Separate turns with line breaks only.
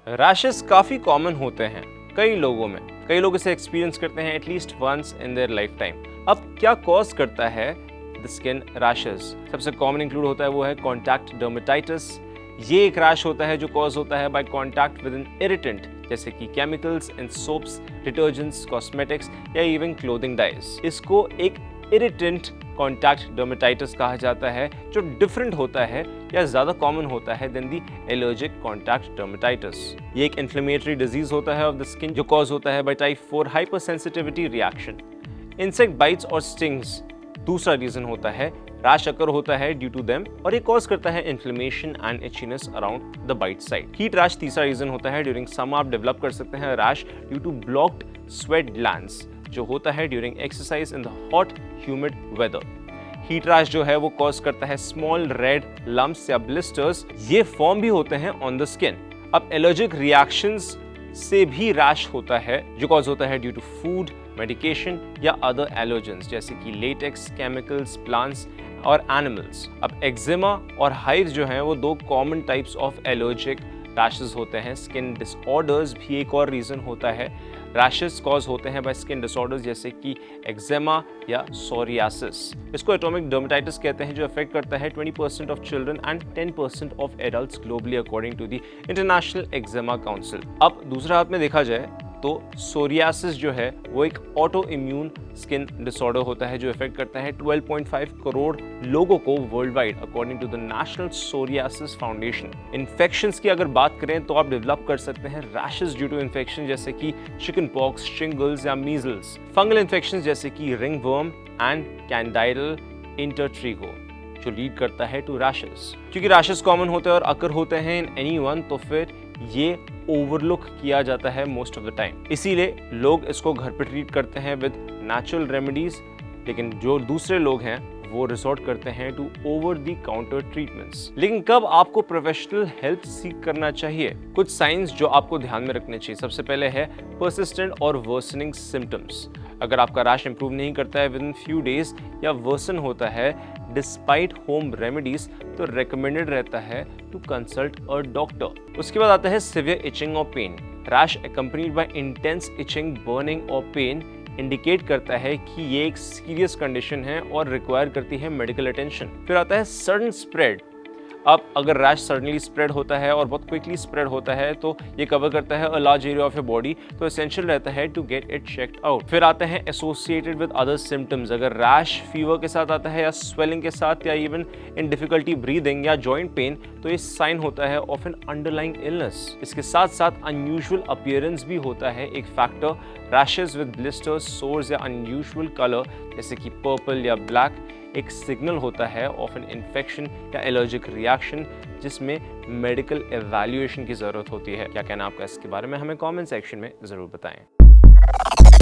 Rashes काफ़ी common होते हैं कई लोगों में। कई लोग इसे एक्सपीरियंस करते हैं at least once in their lifetime. अब क्या कॉज करता है द स्किन रैशेस? सबसे कॉमन इंक्लूड होता है वो है कॉन्टैक्ट डर्मेटाइटिस। ये एक रैश होता है जो कॉज होता है by contact with an irritant जैसे कि chemicals in soaps, detergents, cosmetics या इवन क्लोथिंग डाइज। इसको एक इरिटेंट कॉन्टैक्ट डर्मेटाइटिस कहा जाता है जो डिफरेंट होता है या ज़्यादा कॉमन होता है देन दी एलर्जिक कॉन्टैक्ट डर्मेटाइटिस। ये एक इन्फ्लेमेटरी डिजीज होता है ऑफ द स्किन जो कॉज होता है bye type 4 hyper sensitivity reaction. Insect bytes और स्टिंग्स दूसरा रीजन होता है। रैश अकर होता है ड्यू टू देम और ये कॉज करता है inflammation and itchiness around the bite side. Heat rash तीसरा रीजन होता है। ड्यूरिंग समर आप डेवलप कर सकते हैं rash due to blocked sweat glands जो होता है during exercise in the hot humid weather. Heat rash जो है वो कॉज करता है स्मॉल रेड लम्प्स या ब्लिस्टर्स। ये फॉर्म भी होते हैं ऑन द स्किन। अब एलर्जिक रिएक्शंस से भी रैश होता है जो कॉज होता है ड्यू टू फूड, मेडिकेशन या अदर एलर्जेंस जैसे कि लेटेक्स, केमिकल्स, प्लांट्स और एनिमल्स। अब एक्जिमा और हाइव्स जो हैं वो दो common types of allergic rashes होते हैं। स्किन डिसऑर्डर्स भी एक और रीजन होता है। रैशेस कॉज होते हैं बाय स्किन डिसऑर्डर्स जैसे कि एक्जिमा या सोरियासिस। इसको एटॉमिक डर्मेटाइटिस कहते हैं जो अफेक्ट करता है 20% of children and 10% of adults globally according to the international eczema council. अब दूसरे हाथ में देखा जाए तो सोरियासिस जो है वो एक ऑटो इम्यून स्किन डिसऑर्डर होता है जो इफेक्ट करता है 12.5 करोड़ लोगों को worldwide according to the national psoriasis foundation. Infections की अगर बात करें तो आप डेवलप कर सकते हैं रैशेस ड्यू टू इन्फेक्शन जैसे कि चिकन पॉक्स, शिंगल्स या मीजल्स। फंगल इन्फेक्शंस जैसे कि रिंगवर्म एंड कैंडाइडल इंटरट्रिगो जो लीड करता है टू रैशेस। क्योंकि रैशेस कॉमन होते हैं और अकर होते हैं इन एनीवन तो फिर ये ओवरलुक किया जाता है मोस्ट ऑफ द टाइम। इसीलिए लोग इसको घर पे ट्रीट करते हैं विद नेचुरल रेमेडीज, लेकिन जो दूसरे लोग हैं वो रिसोर्ट करते हैं to over the counter treatments. लेकिन कब आपको प्रोफेशनल हेल्प सीख करना चाहिए? कुछ साइंस जो आपको ध्यान में रखने चाहिए। सबसे पहले है पर्सिस्टेंट और वर्सनिंग सिम्टम्स। अगर आपका रैश इंप्रूव नहीं करता है विद इन फ्यू डेज या वर्सन होता है डिस्पाइट होम रेमेडीज तो रिकमेंडेड रहता है टू कंसल्ट अ डॉक्टर। उसके बाद आता है सिवियर इचिंग और pain. Rash accompanied by intense itching, burning और पेन इंडिकेट करता है कि ये एक सीरियस कंडीशन है और रिक्वायर करती है मेडिकल अटेंशन। फिर आता है सडन स्प्रेड। अब अगर रैश सडनली स्प्रेड होता है और बहुत क्विकली स्प्रेड होता है तो ये कवर करता है a large area of your body, तो एसेंशियल रहता है to get it checked out. फिर आते हैं एसोसिएटेड विद अदर सिम्टम्स। अगर रैश फीवर के साथ आता है या स्वेलिंग के साथ या इवन इन डिफिकल्टी ब्रीदिंग या जॉइंट पेन तो ये साइन होता है ऑफ एन अंडरलाइंग इलनेस। इसके साथ साथ अनयूजुअल अपीयरेंस भी होता है एक factor. Rashes with blisters, source या अनयूजुअल कलर जैसे कि पर्पल या ब्लैक एक सिग्नल होता है ऑफ एन इन्फेक्शन या एलर्जिक रिएक्शन जिसमें मेडिकल एवैल्यूएशन की जरूरत होती है। क्या कहना आपका इसके बारे में? हमें कमेंट सेक्शन में जरूर बताएं।